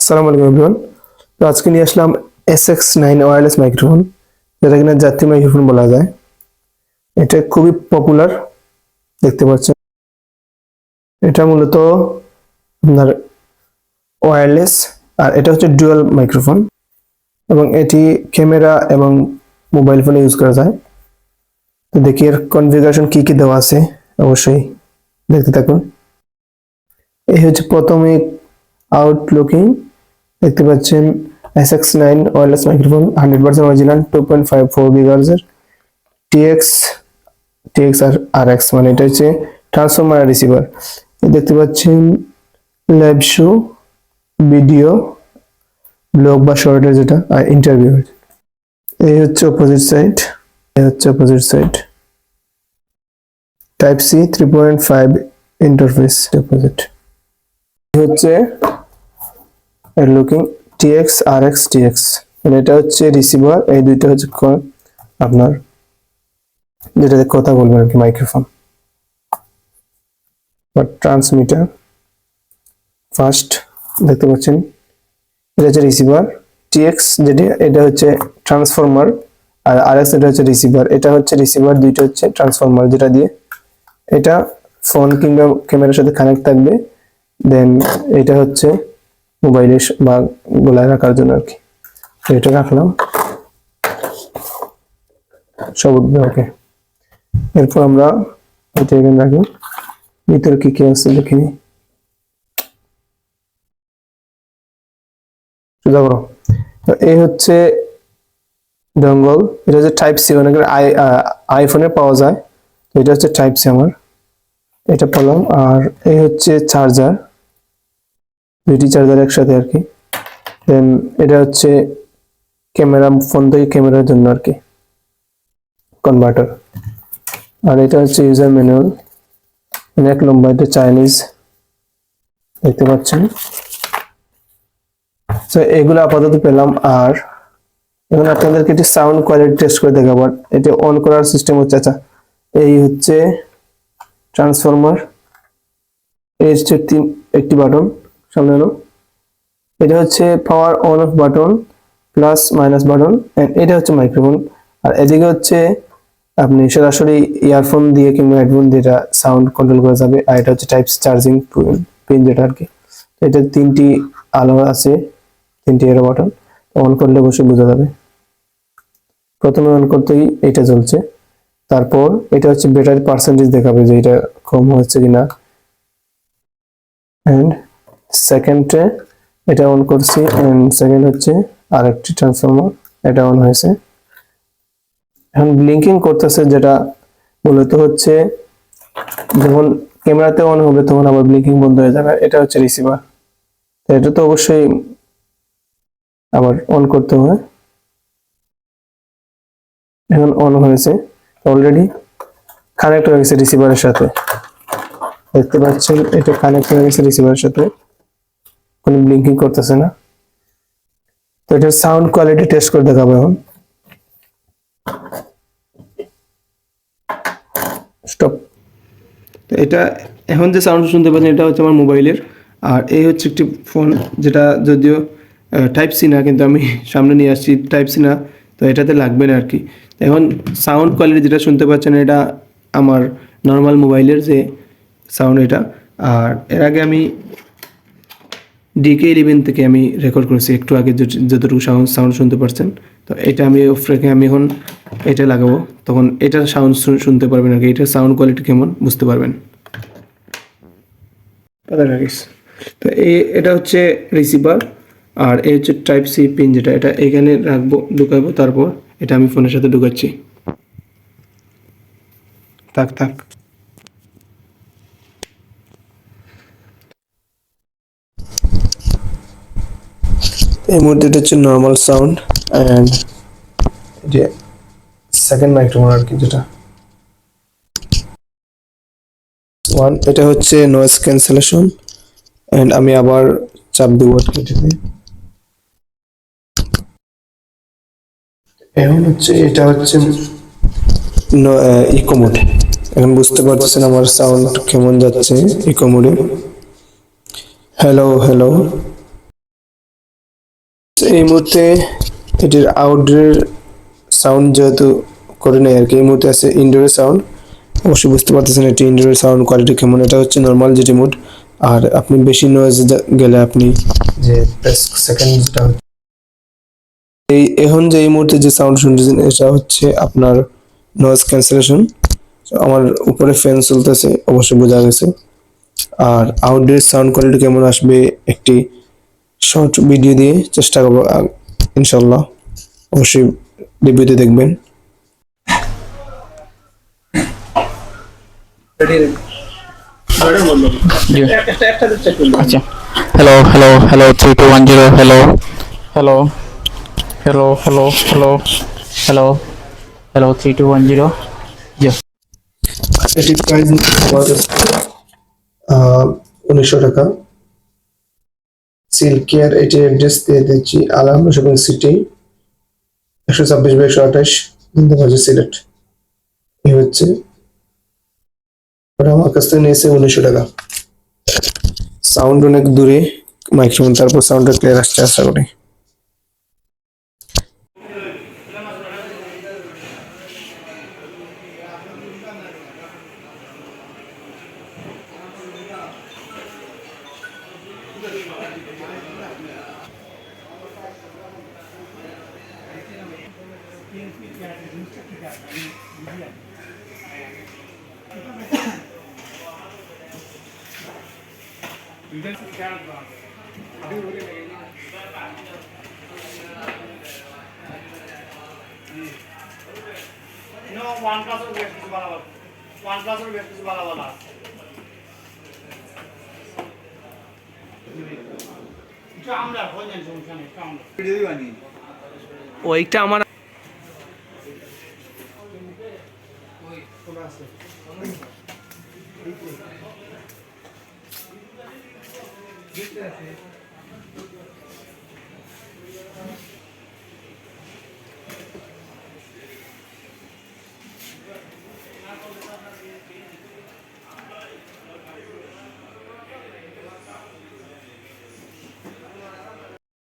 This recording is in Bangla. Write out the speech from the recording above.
আসসালামু আলাইকুম এভরিওয়ান। তো আজকে নিয়ে আসলাম SX9 ওয়্যারলেস মাইক্রোফোন, যেটা কিনা যাত্রী মাইক্রোফোন বলা যায়। এটা খুবই পপুলার, দেখতে পাচ্ছেন। এটা মূলত আপনার ওয়্যারলেস, আর এটা হচ্ছে ডুয়াল মাইক্রোফোন, এবং এটি ক্যামেরা এবং মোবাইল ফোনে ইউজ করা যায়। তো দেখি এর কনফিগারেশন কি কি দেওয়া আছে, অবশ্যই দেখতে থাকুন। এই হচ্ছে প্রথমে আউটলুকিং, দেখতে পাচ্ছেন SX9 wireless microphone 100% original 2.54 GHz এর TX আর RX, মানে এটা হচ্ছে ট্রান্সফর্মার রিসিভার। দেখতে পাচ্ছেন লাইভ শো, ভিডিও, ব্লগ বা শর্টের যেটা, আর ইন্টারভিউ। এই হচ্ছে opposite side, type C 3.5 interface opposite. এই হচ্ছে এর লুকিং TX RX TX, মানে এটা হচ্ছে রিসিভার, এই দুইটা হচ্ছে আপনার যেটাতে কথা বলবেন আর কি, মাইক্রোফোন বা ট্রান্সমিটার। ফার্স্ট দেখতে পাচ্ছেন এটা হচ্ছে রিসিভার, TX যেটা এটা হচ্ছে ট্রান্সফরমার, আর RX এটা হচ্ছে রিসিভার। এটা হচ্ছে রিসিভার, দুইটা হচ্ছে ট্রান্সফরমার, যেটা দিয়ে এটা ফোন কিংবা ক্যামেরার সাথে কানেক্ট থাকবে। দেন এটা হচ্ছে মোবাইলে বা গলায় রাখার জন্য আর কি। এটা রাখলাম, সব উঠবে। ওকে, এরপর আমরা এটা এখানে রাখি। ভিতরে কি কি আছে দেখিনি, সোজা করো। তো এই হচ্ছে ডঙ্গল, এটা হচ্ছে টাইপ সি, অনেক আইফোনে পাওয়া যায়। তো এটা হচ্ছে টাইপ সি, আমার এটা পেলাম। আর এই হচ্ছে চার্জার, দুইটি চার্জার একসাথে আর কি। দেন এটা হচ্ছে ক্যামেরা, ফোন থেকে ক্যামেরার জন্য আর কি কনভার্টার। আর এটা হচ্ছে ইউজার ম্যানুয়াল, অনেক লম্বা, এটা চাইনিজ, দেখতে পাচ্ছেন। তো এগুলো আপাতত পেলাম। আর এখন আপনাদেরকে একটি সাউন্ড কোয়ালিটি টেস্ট করে দেখাবো। এটা অন করার সিস্টেম হচ্ছে, আচ্ছা এই হচ্ছে ট্রান্সফরমার, এই হচ্ছে একটি বাটন সামনে এলো, এটা হচ্ছে power on of button, plus minus button, এটা হচ্ছে মাইক্রোফোন। আর এদিকে হচ্ছে আপনি সরাসরি ইয়ারফোন দিয়ে কিংবা হেডফোন দিয়ে এটা সাউন্ড কন্ট্রোল করা যাবে। আর এটা হচ্ছে টাইপ চার্জিং পিন যেটা আর কি। এটা তিনটি আলো আছে, তিনটি এরো বাটন, অন করলে অবশ্যই বোঝা যাবে। প্রথমে অন করতেই এটা জ্বলছে, তারপর এটা হচ্ছে ব্যাটারি পার্সেন্টেজ দেখাবে যে এটা কম হচ্ছে কিনা। এন্ড সেকেন্ডে এটা অন করছি, এন্ড সেকেন্ড হচ্ছে আরেকটি ট্রান্সফরমার, এটা অন হয়েছে। এখন ব্লিঙ্কিং করতেছে, যেটা মূলত হচ্ছে যখন ক্যামেরাতে অন হবে তখন আবার ব্লিঙ্কিং বন্ধ হয়ে যাবে। এটা হচ্ছে রিসিভার, এটা তো অবশ্যই আবার অন করতে হয়। এখন অন হয়েছে, অলরেডি কানেক্ট হয়ে গেছে রিসিভারের সাথে, দেখতে পাচ্ছেন এটা কানেক্ট হয়ে গেছে রিসিভারের সাথে, কোনো ব্লিঙ্কিং করতেছে না। তো এটার সাউন্ড কোয়ালিটি টেস্ট করে দেখাবো এখন। স্টপ। তো এটা এখন যে সাউন্ড শুনতে পাচ্ছেন এটা হচ্ছে আমার মোবাইলের। আর এই হচ্ছে একটি ফোন, যেটা যদিও টাইপ সি না, কিন্তু আমি সামনে নিয়ে আসছি টাইপ সি না, তো এটাতে লাগবে না আর কি। এখন সাউন্ড কোয়ালিটি যেটা শুনতে পাচ্ছেন এটা আমার নর্মাল মোবাইলের যে সাউন্ড এটা। আর এর আগে আমি DK11 থেকে আমি রেকর্ড করেছি একটু আগে, যতটুকু সাউন্ড শুনতে পাচ্ছেন। তো এটা আমি অফ রেখে আমি এখন এটা লাগাবো, তখন এটার সাউন্ড শুনতে পারবেন আর কি, এটার সাউন্ড কোয়ালিটি কেমন বুঝতে পারবেন। তো এটা হচ্ছে রিসিভার, আর এই হচ্ছে টাইপ সি পিন, যেটা এটা এখানে রাখবো, ঢুকাবো, তারপর এটা আমি ফোনের সাথে ঢুকাচ্ছি। থাক এই মুহূর্তে এটা হচ্ছে নর্মাল সাউন্ড, অ্যান্ড এটা সেকেন্ড মাইক্রোফোন আর কি, যেটা ওয়ান, এটা হচ্ছে নয়েজ ক্যান্সেলেশন। এন্ড আমি আবার চাপ দিব এটাতে। এখন হচ্ছে এটা হচ্ছে ইকো মোড। এখন বুঝতে পারতেছেন আমার সাউন্ড কেমন যাচ্ছে ইকো মোডে। হ্যালো। এই মুহূর্তে এটির আউটডোরের সাউন্ড যেহেতু করে নেই আর কি, এই মুহূর্তে আছে ইনডোরের সাউন্ড। অবশ্যই বুঝতে পারতেছেন এটি ইনডোরের সাউন্ড কোয়ালিটি কেমন। এটা হচ্ছে নর্মাল যেটি মোড। আর আপনি বেশি নয়েজ গেলে আপনি যে সেকেন্ড যেটা এই এখন যে এই মুহূর্তে যে সাউন্ড শুনতেছেন এটা হচ্ছে আপনার নয়েজ ক্যান্সেলেশন। আমার উপরে ফ্যান চলতেছে, অবশ্যই বোঝা গেছে। আর আউটডোর সাউন্ড কোয়ালিটি কেমন আসবে একটি শর্ট ভিডিও দিয়ে চেষ্টা করবো ইনশাল্লাহ। অবশ্যই রিভিউতে দেখবেন। আচ্ছা, hello hello hello 3210, hello hello hello hello hello hello hello 3210। জি, এটির প্রাইস $1900। সিল্কের এটির অ্যাড্রেস দিয়ে দিচ্ছি, আলাম শপিং সিটি, 126/128 জিন্দাবাজার সিলেট। এই হচ্ছে ওটা আমার কাছ থেকে নিয়েছে $1900। সাউন্ড অনেক দূরে মাইক্রোফোন, তারপর সাউন্ডটা ক্লিয়ার আসছে আশা করি। ওইটা আমার